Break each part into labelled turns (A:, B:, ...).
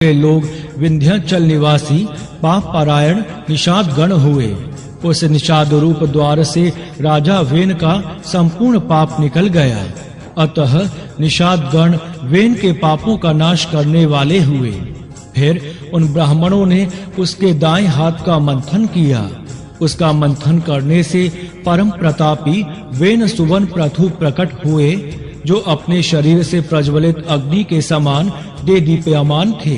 A: के लोग विंध्याचल निवासी पाप पारायण निषाद गण हुए। उस निषाद रूप द्वार से राजा वेन का संपूर्ण पाप निकल गया। अतः निषाद गण वेन के पापों का नाश करने वाले हुए। फिर उन ब्राह्मणों ने उसके दाएं हाथ का मंथन किया। उसका मंथन करने से परम प्रतापी वेन सुवन प्रथु प्रकट हुए, जो अपने शरीर से प्रज्वलित अग्नि के समान देदीप्यमान थे।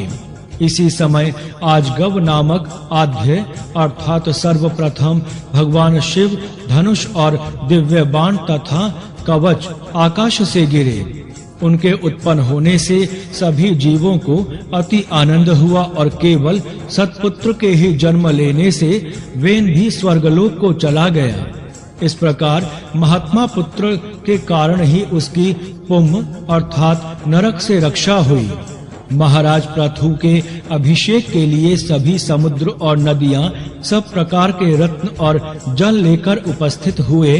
A: इसी समय आजगव नामक आद्य अर्थात सर्वप्रथम भगवान शिव धनुष और दिव्य बाण तथा कवच आकाश से गिरे। उनके उत्पन्न होने से सभी जीवों को अति आनंद हुआ और केवल सत्पुत्र के ही जन्म लेने से वेन भी स्वर्गलोक को चला गया। इस प्रकार महात्मा पुत्र के कारण ही उसकी पुम अर्थात नरक से रक्षा हुई। महाराज प्रथु के अभिषेक के लिए सभी समुद्र और नदियां सब प्रकार के रत्न और जल लेकर उपस्थित हुए।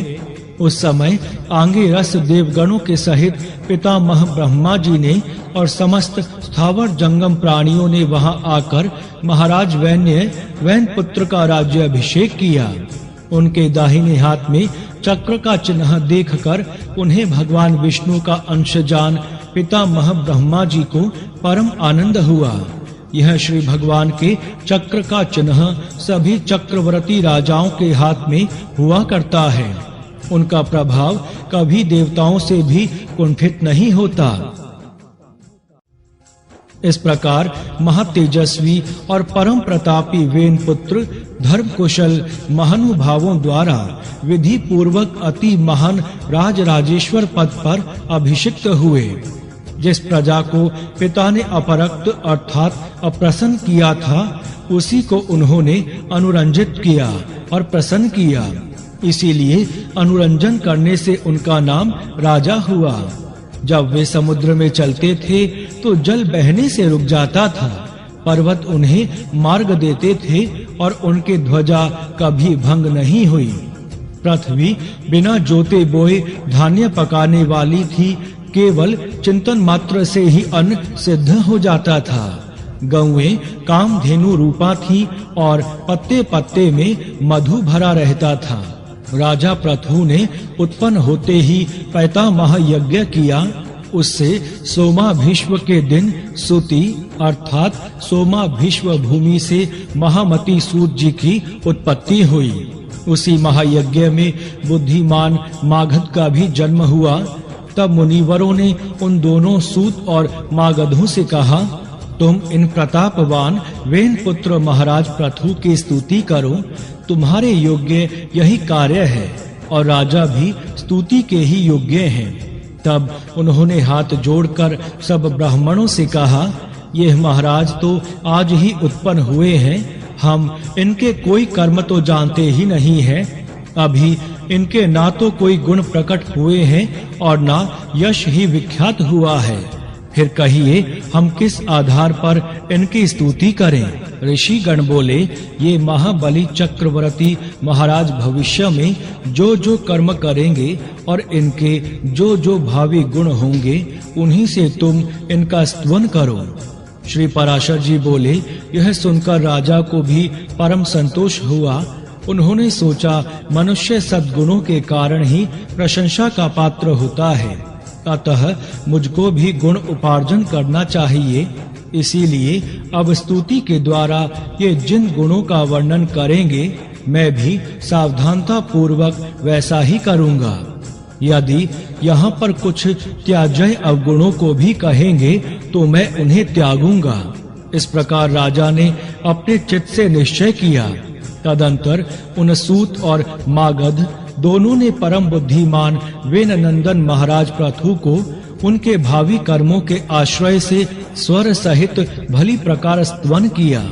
A: उस समय आंगे रस देवगणों के सहित पितामह ब्रह्मा जी ने और समस्त स्थावर जंगम प्राणियों ने वहां आकर महाराज वैन पुत्र का राज्य अभिषेक किया। उनके दाहिने हाथ में चक्र का चिन्ह देखकर उन्हें भगवान विष्णु का अंश जान पितामह ब्रह्मा जी को परम आनंद हुआ। यह श्री भगवान के चक्र का चिन्ह सभी चक्रवर्ती राजाओं के हाथ में हुआ करता है। उनका प्रभाव कभी देवताओं से भी कुंठित नहीं होता। इस प्रकार महातेजस्वी और परम प्रतापी वेन पुत्र धर्म कुशल महानुभावों द्वारा विधि पूर्वक अति महान राजराजेश्वर पद पर अभिषिक्त हुए। जिस प्रजा को पिता ने अपरक्त अर्थात अप्रसन्न किया था, उसी को उन्होंने अनुरंजित किया और प्रसन्न किया। इसीलिए अनुरंजन करने से उनका नाम राजा हुआ। जब वे समुद्र में चलते थे तो जल बहने से रुक जाता था। पर्वत उन्हें मार्ग देते थे और उनके ध्वजा कभी भंग नहीं हुई। पृथ्वी बिना जोते बोए धान्य पकाने वाली थी। केवल चिंतन मात्र से ही अन्न सिद्ध हो जाता था। गौएं कामधेनु रूपा थी और पत्ते पत्ते में मधु भरा रहता था। राजा प्रथु ने उत्पन्न होते ही पैतामह यज्ञ किया। उससे सोमाभिश्व के दिन सुति अर्थात सोमाभिश्व भूमि से महामती सूत जी की उत्पत्ति हुई। उसी महायज्ञ में बुद्धिमान मागध का भी जन्म हुआ। तब मुनिवरों ने उन दोनों सूत और मागधों से कहा, तुम इन प्रतापवान वेन पुत्र महाराज प्रथु की स्तुति करो। तुम्हारे योग्य यही कार्य है और राजा भी स्तुति के ही योग्य हैं। तब उन्होंने हाथ जोड़कर सब ब्राह्मणों से कहा, ये महाराज तो आज ही उत्पन्न हुए हैं। हम इनके कोई कर्म तो जानते ही नहीं है। अभी इनके ना तो कोई गुण प्रकट हुए हैं और ना यश ही विख्यात हुआ है। फिर कहिए हम किस आधार पर इनकी स्तुति करें। ऋषि गण बोले, ये महाबली चक्रवर्ती महाराज भविष्य में जो जो कर्म करेंगे और इनके जो जो भावी गुण होंगे, उन्हीं से तुम इनका स्तवन करो। श्री पराशर जी बोले, यह सुनकर राजा को भी परम संतोष हुआ। उन्होंने सोचा, मनुष्य सद्गुणों के कारण ही प्रशंसा का पात्र होता है, अतः मुझको भी गुण उपार्जन करना चाहिए। इसीलिए अब स्तुति के द्वारा ये जिन गुणों का वर्णन करेंगे, मैं भी सावधानता पूर्वक वैसा ही करूंगा। यदि यहाँ पर कुछ त्याज्य अवगुणों को भी कहेंगे तो मैं उन्हें त्यागूंगा। इस प्रकार राजा ने अपने चित्त से निश्चय किया। तदंतर उन सूत और मागध दोनों ने परम बुद्धिमान वेन नंदन महाराज प्रथु को उनके भावी कर्मों के आश्रय से स्वर सहित भली प्रकार स्तवन किया।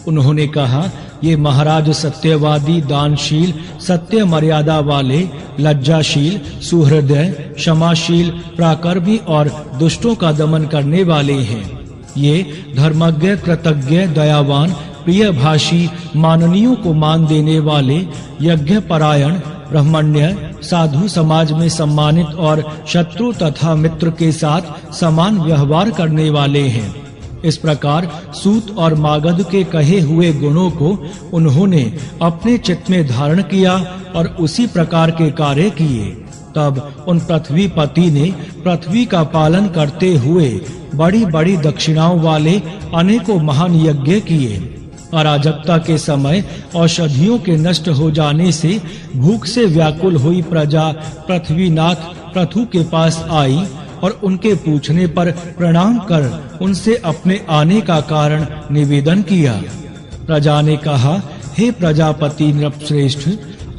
A: उन्होंने कहा, ये महाराज सत्यवादी, दानशील, सत्य मर्यादा वाले, लज्जाशील, सुहृदय, क्षमाशील, प्राकर्मी और दुष्टों का दमन करने वाले हैं। ये धर्मज्ञ, कृतज्ञ, दयावान, प्रियभाषी, माननीयों को मान देने वाले, यज्ञ परायण, ब्रह्मण्य, साधु समाज में सम्मानित और शत्रु तथा मित्र के साथ समान व्यवहार करने वाले हैं। इस प्रकार सूत और मागध के कहे हुए गुणों को उन्होंने अपने चित्त में धारण किया और उसी प्रकार के कार्य किए। तब उन पृथ्वीपति ने पृथ्वी का पालन करते हुए बड़ी-बड़ी दक्षिणाओं वाले अनेकों महान यज्ञ किए। अराजकता के समय औषधियों के नष्ट हो जाने से भूख से व्याकुल हुई प्रजा पृथ्वीनाथ पृथु के पास आई और उनके पूछने पर प्रणाम कर उनसे अपने आने का कारण निवेदन किया। प्रजा ने कहा, हे प्रजापति नृपश्रेष्ठ,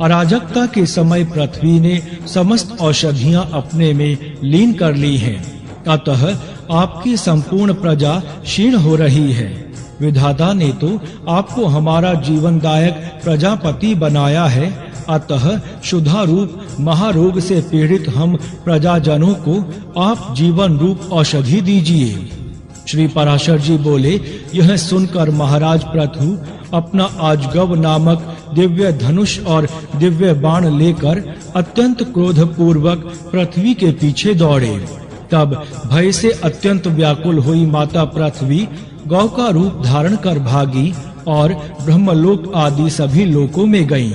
A: अराजकता के समय पृथ्वी ने समस्त औषधियां अपने में लीन कर ली हैं, अतः आपकी संपूर्ण प्रजा क्षीण हो रही है। विधाता ने तो आपको हमारा जीवनदायक प्रजापति बनाया है, अतः क्षुधा रूप महारोग से पीड़ित हम प्रजाजनों को आप जीवन रूप औषधि दीजिए। श्री पराशर जी बोले, यह सुनकर महाराज पृथु अपना आजगव नामक दिव्य धनुष और दिव्य बाण लेकर अत्यंत क्रोध पूर्वक पृथ्वी के पीछे दौड़े। तब भय से अत्यंत व्याकुल हुई माता पृथ्वी गौ का रूप धारण कर भागी और ब्रह्मलोक आदि सभी लोकों में गईं।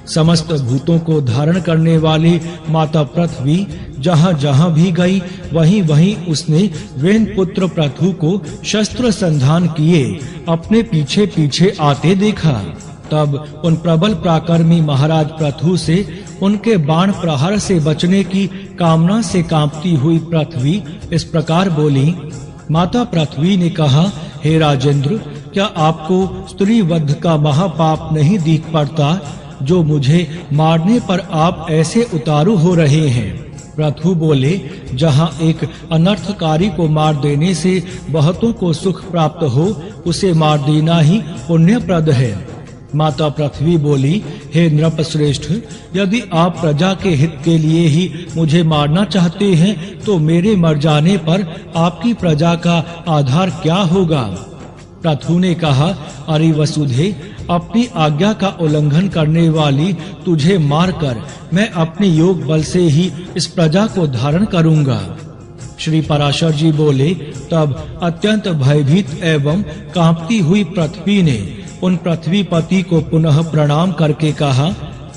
A: समस्त भूतों को धारण करने वाली माता पृथ्वी जहाँ-जहाँ भी गई वहीं-वहीं उसने वेन पुत्र पृथु को शस्त्र संधान किए अपने पीछे-पीछे आते देखा। तब उन प्रबल पराक्रमी महाराज पृथु से उनके बाण प्रहार से बचने की कामना से कांपती हुई पृथ्वी इस प्रकार बोली। माता पृथ्वी ने कहा, हे राजेंद्र, क्या आपको स्त्री वध का महापाप नहीं दिख पड़ता जो मुझे मारने पर आप ऐसे उतारू हो रहे हैं? पृथु बोले, जहाँ एक अनर्थकारी को मार देने से बहुतों को सुख प्राप्त हो, उसे मार देना ही पुण्यप्रद है। माता पृथ्वी बोली, हे नृपश्रेष्ठ, यदि आप प्रजा के हित के लिए ही मुझे मारना चाहते हैं तो मेरे मर जाने पर आपकी प्रजा का आधार क्या होगा? पृथु ने कहा, अरे वसुधे, अपनी आज्ञा का उल्लंघन करने वाली तुझे मारकर मैं अपने योग बल से ही इस प्रजा को धारण करूंगा। श्री पराशर जी बोले, तब अत्यंत भयभीत एवं कांपती हुई पृथ्वी ने उन पृथ्वीपति को पुनः प्रणाम करके कहा।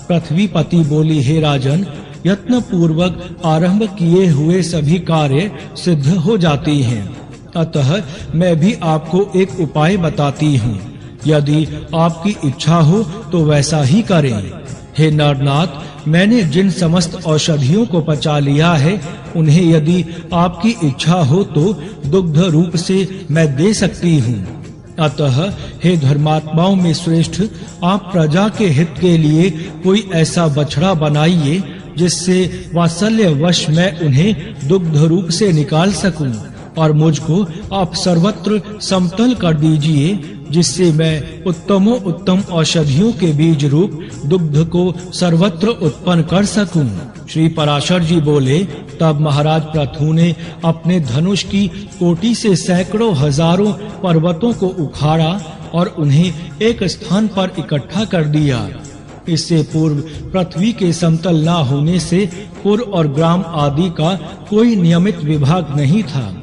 A: पृथ्वीपति बोली, हे राजन, यत्न पूर्वक आरंभ किए हुए सभी कार्य सिद्ध हो जाते हैं, अतः मैं भी आपको एक उपाय बताती हूँ। यदि आपकी इच्छा हो तो वैसा ही करें। हे नरनाथ, मैंने जिन समस्त औषधियों को पचा लिया है, उन्हें यदि आपकी इच्छा हो तो दुग्ध रूप से मैं दे सकती हूँ। अतः हे धर्मात्माओं में श्रेष्ठ, आप प्रजा के हित के लिए कोई ऐसा बछड़ा बनाइए जिससे वात्सल्यवश मैं उन्हें दुग्ध रूप से निकाल सकूं, और मुझको आप सर्वत्र समतल कर दीजिए, जिससे मैं उत्तमों उत्तम औषधियों के बीज रूप दुग्ध को सर्वत्र उत्पन्न कर सकूं। श्री पराशर जी बोले, तब महाराज पृथु ने अपने धनुष की कोटि से सैकड़ों हजारों पर्वतों को उखाड़ा और उन्हें एक स्थान पर इकट्ठा कर दिया। इससे पूर्व पृथ्वी के समतल न होने से पुर और ग्राम आदि का कोई नियमित विभाग नहीं था।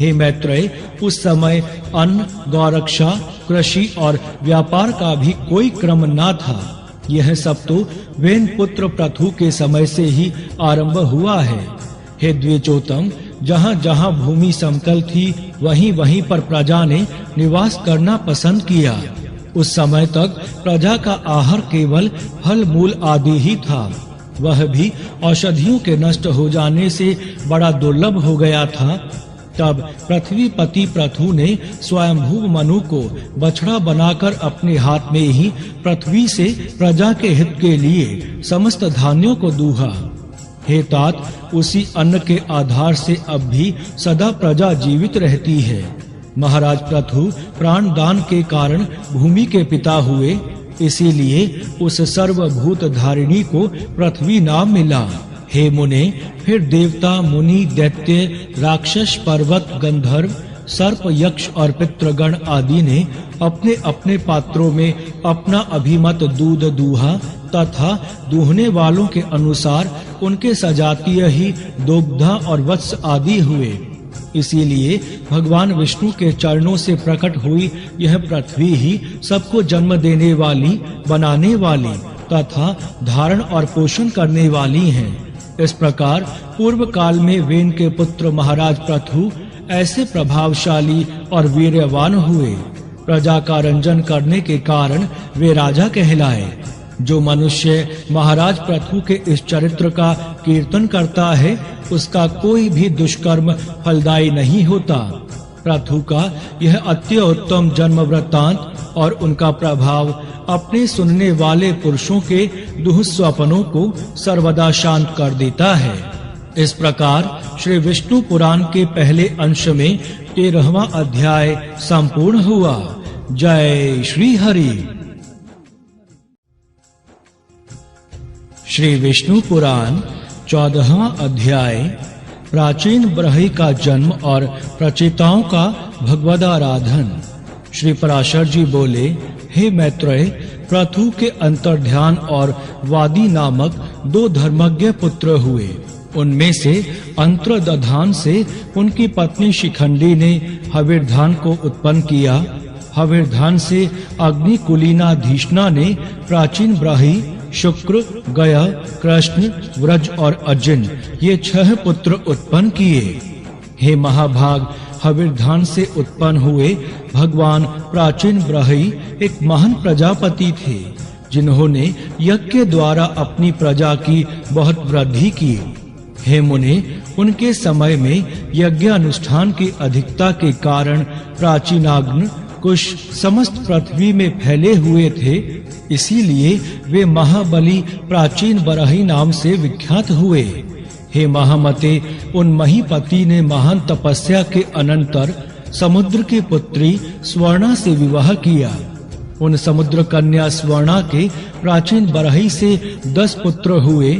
A: हे मैत्रेय, उस समय अन्न, गौरक्षा, कृषि और व्यापार का भी कोई क्रम न था। यह सब तो वेन पुत्र पृथु के समय से ही आरंभ हुआ है। हे द्विजोतम, जहाँ-जहाँ भूमि समतल थी वहीं-वहीं पर प्रजा ने निवास करना पसंद किया। उस समय तक प्रजा का आहार केवल फल मूल आदि ही था। वह भी औषधियों के नष्ट हो जाने से बड़ा दुर्लभ हो गया था। तब पृथ्वीपति पृथु ने स्वयंभू मनु को बछड़ा बनाकर अपने हाथ में ही पृथ्वी से प्रजा के हित के लिए समस्त धान्यों को दूहा। हे तात, उसी अन्न के आधार से अब भी सदा प्रजा जीवित रहती है। महाराज पृथु प्राण दान के कारण भूमि के पिता हुए, इसीलिए उस सर्वभूत धारिणी को पृथ्वी नाम मिला। हे मुने, फिर देवता, मुनि, दैत्य, राक्षस, पर्वत, गंधर्व, सर्प, यक्ष और पितृगण आदि ने अपने अपने पात्रों में अपना अभिमत दूध दूहा तथा दूहने वालों के अनुसार उनके सजातीय ही दुग्धा और वत्स आदि हुए। इसीलिए भगवान विष्णु के चरणों से प्रकट हुई यह पृथ्वी ही सबको जन्म देने वाली, बनाने वाली तथा धारण और पोषण करने वाली है। इस प्रकार पूर्व काल में वेन के पुत्र महाराज पृथु ऐसे प्रभावशाली और वीर्यवान हुए। प्रजा का रंजन करने के कारण वे राजा कहलाए। जो मनुष्य महाराज पृथु के इस चरित्र का कीर्तन करता है, उसका कोई भी दुष्कर्म फलदायी नहीं होता। पृथु का यह अत्युत्तम जन्म वृत्तांत और उनका प्रभाव अपने सुनने वाले पुरुषों के दुःस्वप्नों को सर्वदा शांत कर देता है। इस प्रकार श्री विष्णु पुराण के पहले अंश में 13वां अध्याय संपूर्ण हुआ। जय श्री हरि। श्री विष्णु पुराण 14वां अध्याय प्राचीन ब्रह्म का जन्म और प्रचेताओं का भगवदाराधन। श्री पराशर जी बोले, हे मैत्रेय, पृथु के अंतर्ध्यान और वादी नामक 2 धर्मज्ञ पुत्र हुए। उनमें से अंतर्दधान से उनकी पत्नी शिखंडी ने हविर्धान को उत्पन्न किया। हविर्धान से अग्निकुलीनाधीष्णा ने प्राचीन ब्राही, शुक्र, गया, कृष्ण, व्रज और अजिन ये 6 पुत्र उत्पन्न किए। हे महाभाग, हविर्धान से उत्पन्न हुए भगवान प्राचीन ब्रही एक महान प्रजापति थे, जिन्होंने यज्ञ द्वारा अपनी प्रजा की बहुत वृद्धि की। हे मुने, उनके समय में यज्ञ अनुष्ठान की अधिकता के कारण प्राचीनाग्नि कुश समस्त पृथ्वी में फैले हुए थे। इसीलिए वे महाबली प्राचीन बरही नाम से विख्यात हुए। हे महामते, उन महीपति ने महान तपस्या के अनंतर समुद्र की पुत्री स्वर्णा से विवाह किया। उन समुद्र कन्या स्वर्णा के प्राचीन बरही से 10 पुत्र हुए।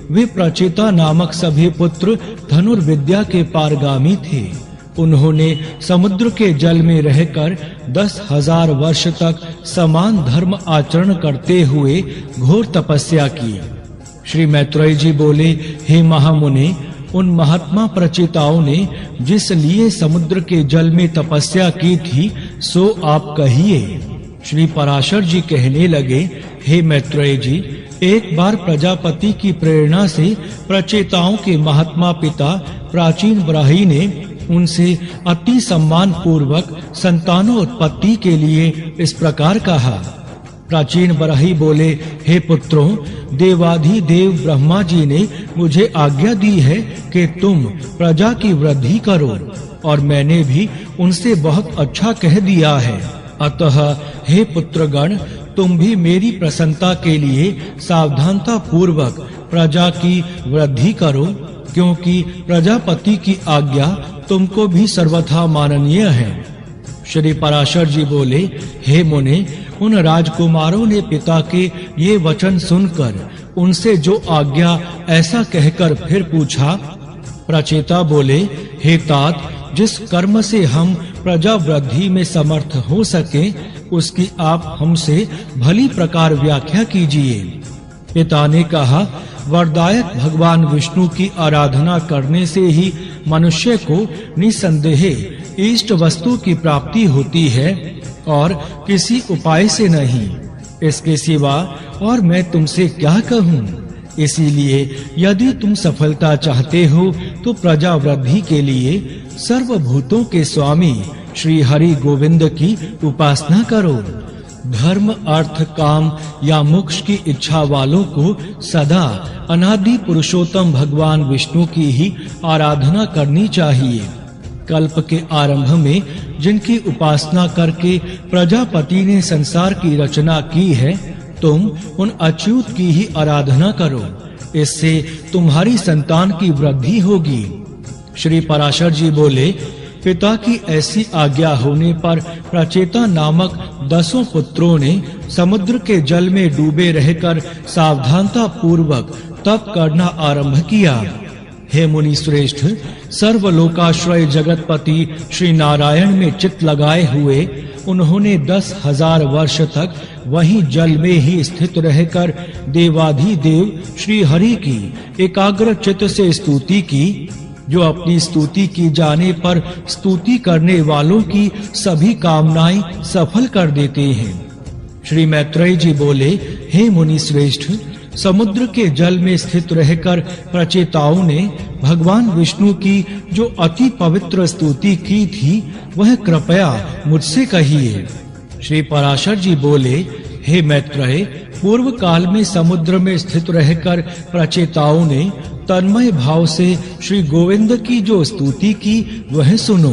A: वे प्रचेता नामक सभी पुत्र धनुर्विद्या के पारगामी थे। उन्होंने समुद्र के जल में रहकर 10,000 वर्ष तक समान धर्म आचरण करते हुए घोर तपस्या की। श्री मैत्रेय जी बोले, हे महामुने, उन महात्मा प्रचेताओं ने जिस लिए समुद्र के जल में तपस्या की थी, सो आप कहिए। श्री पराशर जी कहने लगे, हे मैत्रेय जी, एक बार प्रजापति की प्रेरणा से प्रचेताओं के महात्मा पिता प्राचीन ब्राही ने उनसे अति सम्मान पूर्वक संतानोत्पत्ति के लिए इस प्रकार कहा। प्राचीन ब्राही बोले, हे पुत्रों, देवाधिदेव ब्रह्मा जी ने मुझे आज्ञा दी है कि तुम प्रजा की वृद्धि करो, और मैंने भी उनसे बहुत अच्छा कह दिया है। अतः हे पुत्रगण, तुम भी मेरी प्रसन्नता के लिए सावधानता पूर्वक प्रजा की वृद्धि करो, क्योंकि प्रजापति की आज्ञा तुमको भी सर्वथा माननीय है। श्री पराशर जी बोले, हे मुने, उन राजकुमारों ने पिता के ये वचन सुनकर उनसे जो आज्ञा ऐसा कहकर फिर पूछा। प्रचेता बोले, हे तात, जिस कर्म से हम प्रजा वृद्धि में समर्थ हो सके, उसकी आप हमसे भली प्रकार व्याख्या कीजिए। पिता ने कहा, वरदायक भगवान विष्णु की आराधना करने से ही मनुष्य को निसंदेह इष्ट वस्तु की प्राप्ति होती है, और किसी उपाय से नहीं। इसके सिवा और मैं तुमसे क्या कहूँ। इसीलिए यदि तुम सफलता चाहते हो तो प्रजा वृद्धि के लिए सर्वभूतों के स्वामी श्री हरि गोविंद की उपासना करो। धर्म, अर्थ, काम या मोक्ष की इच्छा वालों को सदा अनादि पुरुषोत्तम भगवान विष्णु की ही आराधना करनी चाहिए। कल्प के आरंभ में जिनकी उपासना करके प्रजापति ने संसार की रचना की है, तुम उन अच्युत की ही आराधना करो। इससे तुम्हारी संतान की वृद्धि होगी। श्री पराशर जी बोले, पिता की ऐसी आज्ञा होने पर प्रचेता नामक 10 पुत्रों ने समुद्र के जल में डूबे रहकर सावधानता पूर्वक तप करना आरंभ किया। हे मुनि श्रेष्ठ, सर्वलोकाश्रय जगतपति श्री नारायण में चित्त लगाए हुए उन्होंने 10,000 वर्ष तक वहीं जल में ही स्थित रहकर देवाधिदेव श्री हरि की एकाग्र चित्त से स्तुति की। जो अपनी स्तुति की जाने पर स्तुति करने वालों की सभी कामनाएं सफल कर देते हैं। श्री मैत्रेय जी बोले, हे मुनि श्रेष्ठ, समुद्र के जल में स्थित रहकर प्रचेताओं ने भगवान विष्णु की जो अति पवित्र स्तुति की थी, वह कृपया मुझसे कहिए। श्री पराशर जी बोले, हे मैत्रेय, पूर्व काल में समुद्र में स्थित रहकर प्रचेताओं ने तन्मय भाव से श्री गोविंद की जो स्तुति की, वह सुनो।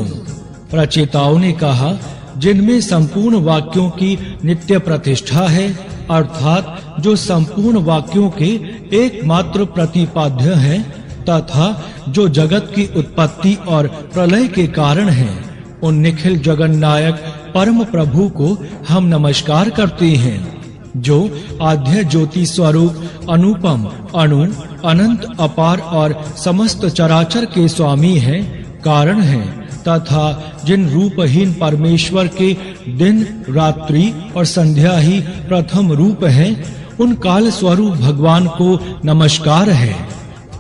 A: प्रचेताओं ने कहा, जिनमें संपूर्ण वाक्यों की नित्य प्रतिष्ठा है, अर्थात जो संपूर्ण वाक्यों के एकमात्र प्रतिपाद्य हैं, तथा जो जगत की उत्पत्ति और प्रलय के कारण हैं, उन निखिल जगन्नायक परम प्रभु को हम नमस्कार करते हैं, जो आद्य ज्योति स्वरूप, अनुपम, अणु, अनंत, अपार और समस्त चराचर के स्वामी हैं, कारण हैं, तथा जिन रूपहीन परमेश्वर के दिन, रात्रि और संध्या ही प्रथम रूप हैं, उन काल स्वरूप भगवान को नमस्कार है।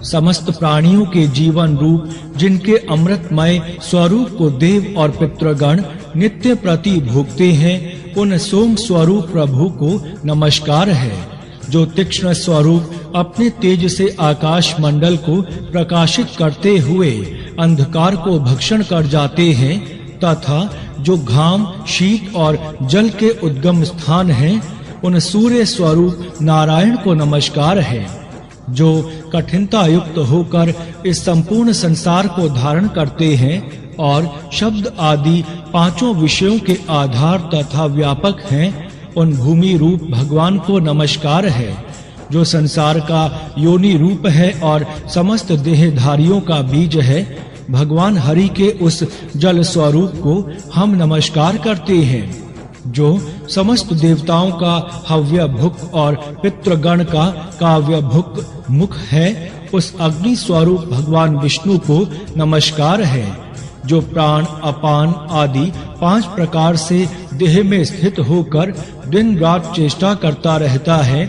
A: समस्त प्राणियों के जीवन रूप जिनके अमृतमय स्वरूप को देव और पितृगण नित्य प्रति भोगते हैं, उन सोम स्वरूप प्रभु को नमस्कार है। जो तीक्ष्ण स्वरूप अपने तेज से आकाश मंडल को प्रकाशित करते हुए अंधकार को भक्षण कर जाते हैं, तथा जो घाम, शीत और जल के उद्गम स्थान हैं, उन सूर्य स्वरूप नारायण को नमस्कार है। जो कठिनता युक्त होकर इस संपूर्ण संसार को धारण करते हैं और शब्द आदि पांचों विषयों के आधार तथा व्यापक हैं, उन भूमि रूप भगवान को नमस्कार है। जो संसार का योनि रूप है और समस्त देहधारियों का बीज है, भगवान हरि के उस जल स्वरूप को हम नमस्कार करते हैं। जो समस्त देवताओं का हव्य भुक और पितृगण का काव्य भुक मुख है, उस अग्नि स्वरूप भगवान विष्णु को नमस्कार है। जो प्राण, अपान आदि 5 प्रकार से देह में स्थित होकर दिन रात चेष्टा करता रहता है,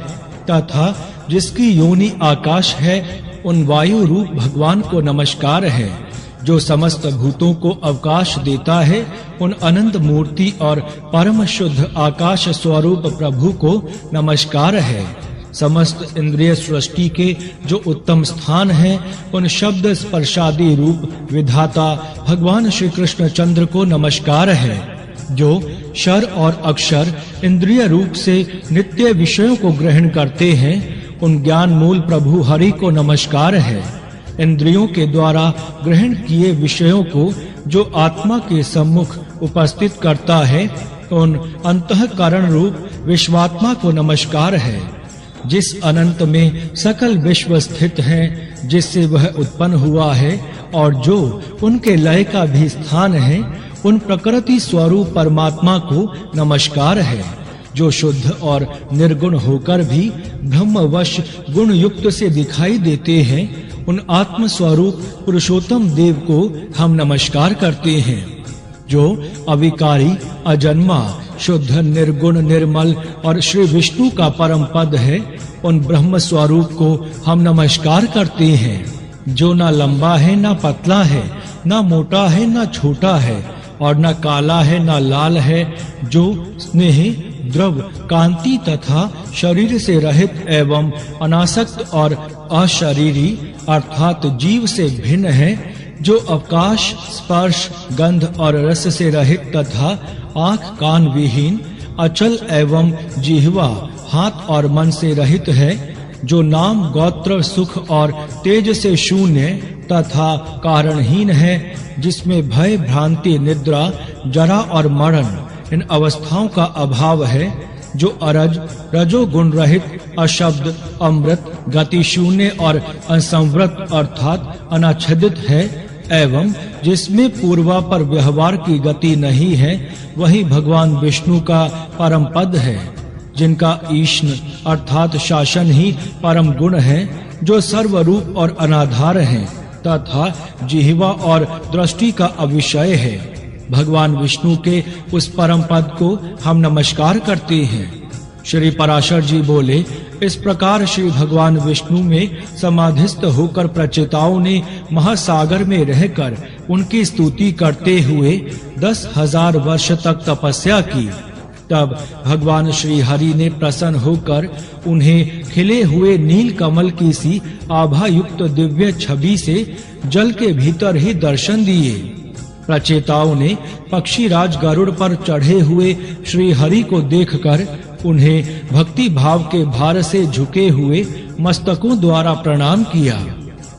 A: तथा जिसकी योनि आकाश है, उन वायु रूप भगवान को नमस्कार है। जो समस्त भूतों को अवकाश देता है, उन अनंत मूर्ति और परम शुद्ध आकाश स्वरूप प्रभु को नमस्कार है। समस्त इंद्रिय सृष्टि के जो उत्तम स्थान हैं, उन शब्द स्पर्शादि रूप विधाता भगवान श्री कृष्ण चंद्र को नमस्कार है। जो शर और अक्षर इंद्रिय रूप से नित्य विषयों को ग्रहण करते हैं, उन ज्ञान मूल प्रभु हरि को नमस्कार है। इंद्रियों के द्वारा ग्रहण किए विषयों को जो आत्मा के सम्मुख उपस्थित करता है, उन अंतःकरण रूप विश्वात्मा को नमस्कार है। जिस अनंत में सकल विश्व स्थित हैं, जिससे वह उत्पन्न हुआ है और जो उनके लय का भी स्थान है, उन प्रकृति स्वरूप परमात्मा को नमस्कार है। जो शुद्ध और निर्गुण होकर भी ब्रह्मवश गुण युक्त से दिखाई देते हैं, उन आत्म स्वरूप पुरुषोत्तम देव को हम नमस्कार करते हैं। जो अविकारी, अजन्मा, शुद्ध, निर्गुण, निर्मल और श्री विष्णु का परम पद है, उन ब्रह्म स्वरूप को हम नमस्कार करते हैं। जो ना लंबा है, ना पतला है, ना मोटा है, ना छोटा है, और ना काला है, ना लाल है, जो स्नेह, द्रव, कांति तथा शरीर से रहित एवं अनासक्त और अशरीरी अर्थात जीव से भिन्न है, जो अवकाश, स्पर्श, गंध और रस से रहित तथा आँख कान विहीन, अचल एवं जिह्वा, हाथ और मन से रहित है, जो नाम, गोत्र, सुख और तेज से शून्य तथा कारणहीन है, जिसमें भय, भ्रांति, निद्रा, जरा और मरण इन अवस्थाओं का अभाव है, जो अरज, रजोगुण रहित, अशब्द, अमृत, गति शून्य और असंवृत अर्थात अनाच्छादित है, एवं जिसमें पूर्वापर व्यवहार की गति नहीं है, वही भगवान विष्णु का परम पद है। जिनका ईष्ण अर्थात शासन ही परम गुण है, जो सर्वरूप और अनाधार है, तथा जिह्वा और दृष्टि का अविषय है। भगवान विष्णु के उस परम पद को हम नमस्कार करते हैं। श्री पराशर जी बोले, इस प्रकार श्री भगवान विष्णु में समाधिस्थ होकर प्रचेताओं ने महासागर में रहकर उनकी स्तुति करते हुए 10,000 वर्ष तक तपस्या की। तब भगवान श्री हरि ने प्रसन्न होकर उन्हें खिले हुए नील कमल की सी आभा युक्त दिव्य छवि से जल के भीतर ही दर्शन दिए। प्रचेताओं ने पक्षीराज गरुड़ पर चढ़े हुए श्री हरि को देखकर उन्हें भक्ति भाव के भार से झुके हुए मस्तकों द्वारा प्रणाम किया।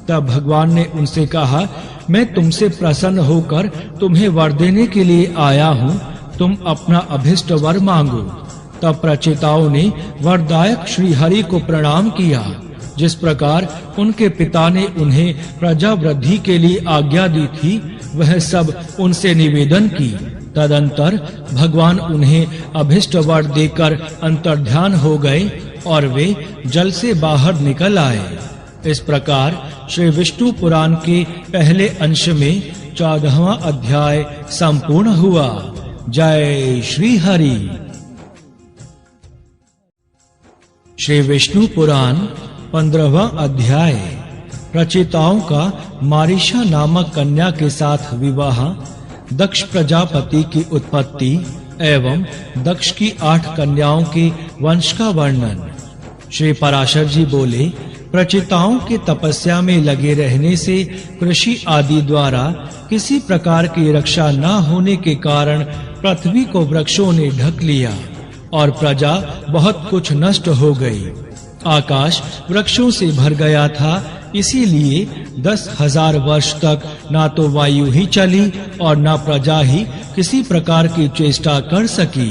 A: तब भगवान ने उनसे कहा, मैं तुमसे प्रसन्न होकर तुम्हें वर देने के लिए आया हूँ, तुम अपना अभिष्ट वर मांगो। तब प्रचेताओं ने वरदायक श्री हरि को प्रणाम किया। जिस प्रकार उनके पिता ने उन्हें प्रजा वृद्धि के लिए आज्ञा दी थी, वह सब उनसे निवेदन की। तदंतर भगवान उन्हें अभिष्ट वर देकर अंतर्ध्यान हो गए और वे जल से बाहर निकल आए। इस प्रकार श्री विष्णु पुराण के पहले अंश में 14वां अध्याय संपूर्ण हुआ। जय श्री हरि। श्री विष्णु पुराण 15वां अध्याय। प्रचेताओं का मारीशा नामक कन्या के साथ विवाह, दक्ष प्रजापति की उत्पत्ति एवं दक्ष की 8 कन्याओं के वंश का वर्णन। श्री पराशर जी बोले, प्रचेताओं के तपस्या में लगे रहने से कृषि आदि द्वारा किसी प्रकार की रक्षा न होने के कारण पृथ्वी को वृक्षों ने ढक लिया और प्रजा बहुत कुछ नष्ट हो गई। आकाश वृक्षों से भर गया था, इसीलिए 10,000 वर्ष तक ना तो वायु ही चली और ना प्रजा ही किसी प्रकार की चेष्टा कर सकी।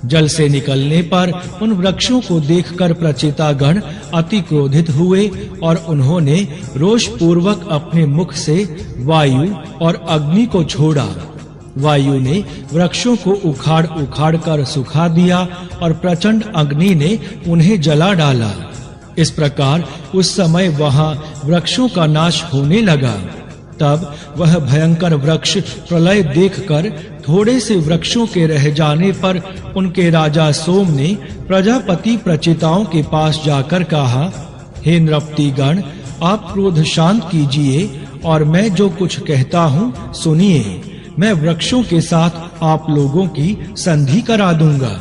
A: जल से निकलने पर उन वृक्षों को देखकर प्रचेतागण अति क्रोधित हुए और उन्होंने रोष पूर्वक अपने मुख से वायु और अग्नि को छोड़ा। वायु ने वृक्षों को उखाड़ उखाड़ कर सुखा दिया और प्रचंड अग्नि ने उन्हें जला डाला। इस प्रकार उस समय वहां वृक्षों का नाश होने लगा। तब वह भयंकर वृक्ष प्रलय देखकर थोड़े से वृक्षों के रह जाने पर उनके राजा सोम ने प्रजापति प्रचेताओं के पास जाकर कहा, हे नृपतिगण, आप क्रोध शांत कीजिए और मैं जो कुछ कहता हूँ सुनिए। मैं वृक्षों के साथ आप लोगों की संधि करा दूंगा।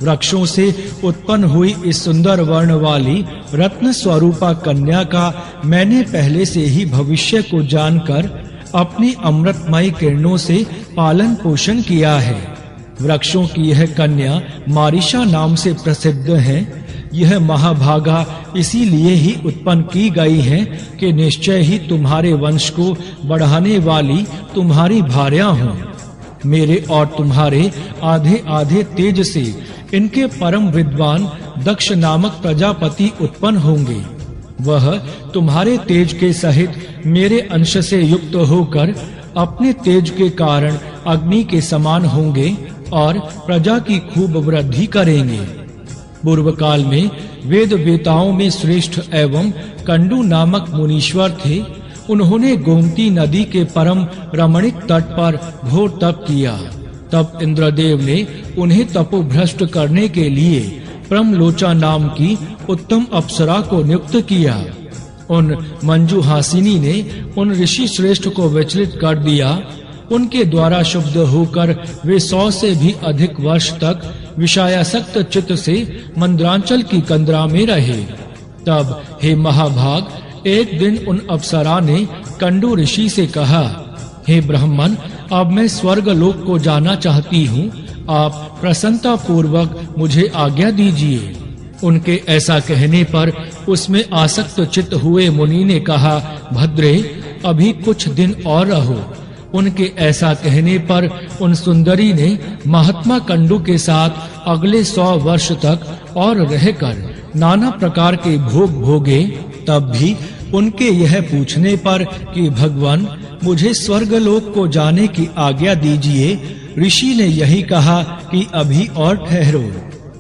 A: वृक्षों से उत्पन्न हुई इस सुंदर वर्ण वाली रत्न स्वरूपा कन्या का मैंने पहले से ही भविष्य को जानकर अपनी अमृतमय किरणों से पालन पोषण किया है। वृक्षों की यह कन्या मारीशा नाम से प्रसिद्ध है। यह महाभागा इसीलिए ही उत्पन्न की गई है कि निश्चय ही तुम्हारे वंश को बढ़ाने वाली तुम्हारी भार्या हों। मेरे और तुम्हारे आधे आधे तेज से इनके परम विद्वान दक्ष नामक प्रजापति उत्पन्न होंगे। वह तुम्हारे तेज के सहित मेरे अंश से युक्त होकर अपने तेज के कारण अग्नि के समान होंगे और प्रजा की खूब वृद्धि करेंगे। पूर्व काल में वेद वेताओं में श्रेष्ठ एवं कंडू नामक मुनीश्वर थे। उन्होंने गोमती नदी के परम रमणीक तट पर घोर तप किया। तब इंद्रदेव ने उन्हें तपोभ्रष्ट करने के लिए प्रमलोचा नाम की उत्तम अप्सरा को नियुक्त किया। उन मंजूहासिनी ने उन ऋषि श्रेष्ठ को विचलित कर दिया। उनके द्वारा शुद्ध होकर वे 100 से भी अधिक वर्ष तक विषयासक्त चित्त से मंद्रांचल की कंदरा में रहे। तब हे महाभाग, एक दिन उन अप्सरा ने कंडू ऋषि से कहा, हे ब्राह्मण, अब मैं स्वर्ग लोक को जाना चाहती हूँ। आप प्रसन्नता पूर्वक मुझे आज्ञा दीजिए। उनके ऐसा कहने पर उसमें आसक्त चित्त हुए मुनि ने कहा, भद्रे, अभी कुछ दिन और रहो। उनके ऐसा कहने पर उन सुंदरी ने महात्मा कंडू के साथ अगले 100 वर्ष तक और रहकर नाना प्रकार के भोग भोगे। तब भी उनके यह पूछने पर कि भगवान, मुझे स्वर्गलोक को जाने की आज्ञा दीजिए, ऋषि ने यही कहा कि अभी और ठहरो।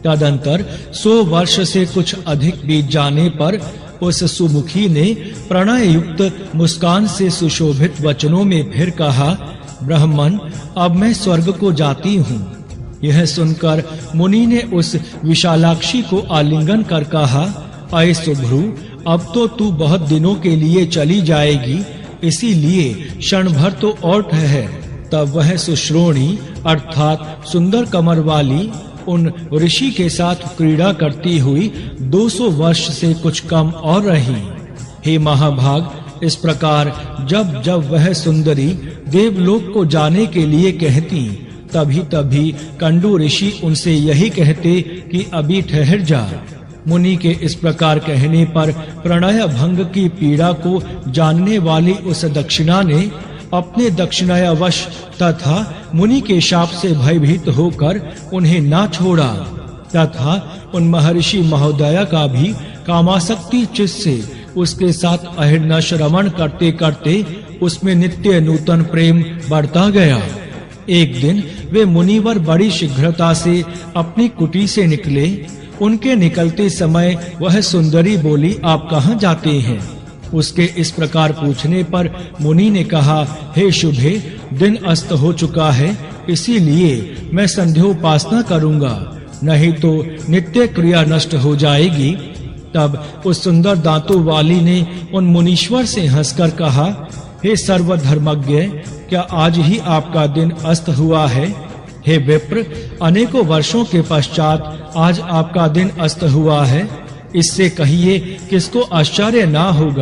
A: तदंतर 100 वर्ष से कुछ अधिक बीत जाने पर उस सुमुखी ने प्रणय युक्त मुस्कान से सुशोभित वचनों में फिर कहा, ब्राह्मण, अब मैं स्वर्ग को जाती हूँ। यह सुनकर मुनि ने उस विशालाक्षी को आलिंगन कर कहा, अय सुभ्रु, अब तो तू बहुत दिनों के लिए चली जाएगी, इसीलिए क्षण भर तो और ठहर। तब वह सुश्रोणी अर्थात सुंदर कमर वाली उन ऋषि के साथ क्रीड़ा करती हुई 200 वर्ष से कुछ कम और रही। हे महाभाग, इस प्रकार जब जब वह सुंदरी देवलोक को जाने के लिए कहती, तभी कंडू ऋषि उनसे यही कहते कि अभी ठहर जा। मुनि के इस प्रकार कहने पर प्रणय भंग की पीड़ा को जानने वाली उस दक्षिणा ने अपने दक्षिणायावश तथा मुनि के शाप से भयभीत होकर उन्हें ना छोड़ा तथा उन महर्षि महोदया का भी कामासक्ति चित्त से उसके साथ अहिर्न श्रवण करते करते उसमें नित्य नूतन प्रेम बढ़ता गया। एक दिन वे मुनिवर बड़ी शीघ्रता से अपनी कुटी से निकले। उनके निकलते समय वह सुंदरी बोली, आप कहाँ जाते हैं? उसके इस प्रकार पूछने पर मुनि ने कहा, हे शुभे, दिन अस्त हो चुका है, इसीलिए मैं संध्योपासना करूंगा, नहीं तो नित्य क्रिया नष्ट हो जाएगी। तब उस सुंदर दांतों वाली ने उन मुनीश्वर से हंसकर कहा, हे सर्वधर्मज्ञ, क्या आज ही आपका दिन अस्त हुआ है? हे विप्र, अनेकों वर्षों के पश्चात आज आपका दिन अस्त हुआ है, इससे कहिए किसको आश्चर्य ना होगा।